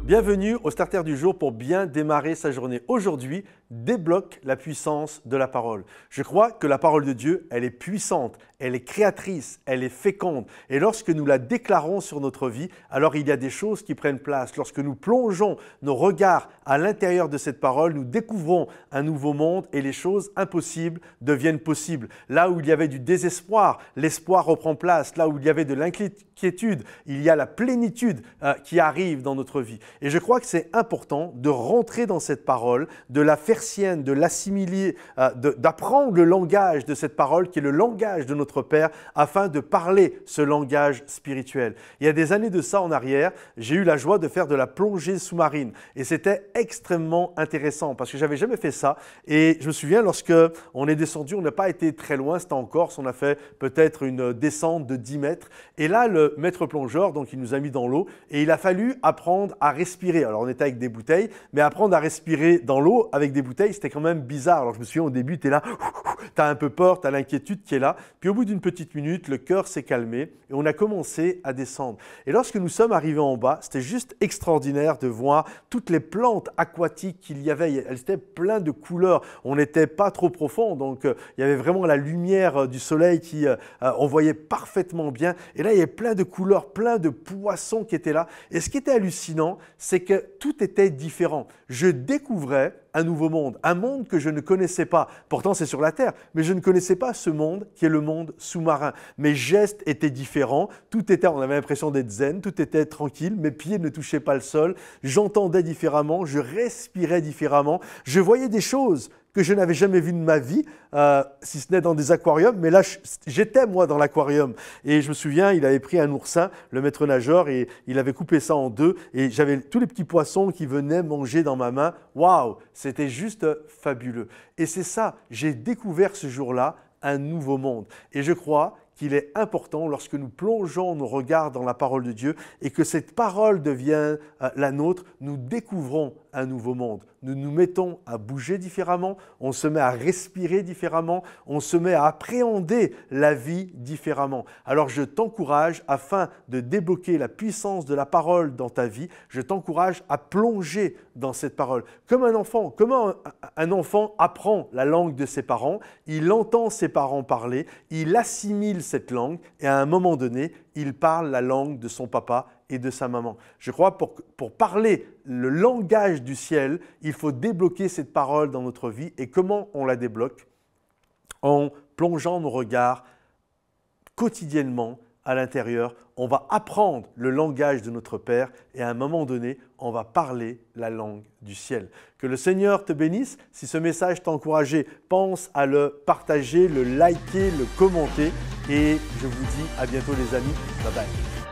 Bienvenue au Starter du jour pour bien démarrer sa journée. Aujourd'hui, débloque la puissance de la parole. Je crois que la parole de Dieu, elle est puissante, elle est créatrice, elle est féconde. Et lorsque nous la déclarons sur notre vie, alors il y a des choses qui prennent place. Lorsque nous plongeons nos regards à l'intérieur de cette parole, nous découvrons un nouveau monde et les choses impossibles deviennent possibles. Là où il y avait du désespoir, l'espoir reprend place. Là où il y avait de l'inquiétude, il y a la plénitude qui arrive dans notre vie. Et je crois que c'est important de rentrer dans cette parole, de la faire sienne, de l'assimiler, d'apprendre le langage de cette parole qui est le langage de notre Père afin de parler ce langage spirituel. Il y a des années de ça en arrière, j'ai eu la joie de faire de la plongée sous-marine et c'était extrêmement intéressant parce que j'avais jamais fait ça et je me souviens lorsque on est descendu, on n'a pas été très loin, c'était en Corse, on a fait peut-être une descente de 10 mètres et là le maître plongeur, donc il nous a mis dans l'eau et il a fallu apprendre à respirer. Alors on était avec des bouteilles, mais apprendre à respirer dans l'eau avec des bouteilles, c'était quand même bizarre. Alors je me souviens au début, tu es là, tu as un peu peur, tu as l'inquiétude qui est là. Puis au bout d'une petite minute, le cœur s'est calmé et on a commencé à descendre. Et lorsque nous sommes arrivés en bas, c'était juste extraordinaire de voir toutes les plantes aquatiques qu'il y avait. Elles étaient pleines de couleurs. On n'était pas trop profond, donc il y avait vraiment la lumière du soleil qui, on voyait parfaitement bien. Et là, il y avait plein de couleurs, plein de poissons qui étaient là. Et ce qui était hallucinant, c'est que tout était différent. Je découvrais un nouveau monde, un monde que je ne connaissais pas. Pourtant, c'est sur la Terre, mais je ne connaissais pas ce monde qui est le monde sous-marin. Mes gestes étaient différents, on avait l'impression d'être zen, tout était tranquille, mes pieds ne touchaient pas le sol, j'entendais différemment, je respirais différemment, je voyais des choses que je n'avais jamais vues de ma vie, si ce n'est dans des aquariums, mais là, j'étais moi dans l'aquarium. Et je me souviens, il avait pris un oursin, le maître nageur, et il avait coupé ça en deux, et j'avais tous les petits poissons qui venaient manger dans ma main. Waouh, c'était juste fabuleux. Et c'est ça, j'ai découvert ce jour-là un nouveau monde. Et je crois qu'il est important lorsque nous plongeons nos regards dans la parole de Dieu et que cette parole devient la nôtre, nous découvrons un nouveau monde. Nous nous mettons à bouger différemment, on se met à respirer différemment, on se met à appréhender la vie différemment. Alors je t'encourage, afin de débloquer la puissance de la parole dans ta vie, je t'encourage à plonger dans cette parole. Comme un enfant, comment un enfant apprend la langue de ses parents? Il entend ses parents parler, il assimile cette langue et à un moment donné, il parle la langue de son papa et de sa maman. Je crois pour parler le langage du ciel, il faut débloquer cette parole dans notre vie. Et comment on la débloque? En plongeant nos regards quotidiennement à l'intérieur. On va apprendre le langage de notre Père et à un moment donné, on va parler la langue du ciel. Que le Seigneur te bénisse. Si ce message t'a encouragé, pense à le partager, le liker, le commenter. Et je vous dis à bientôt les amis. Bye bye.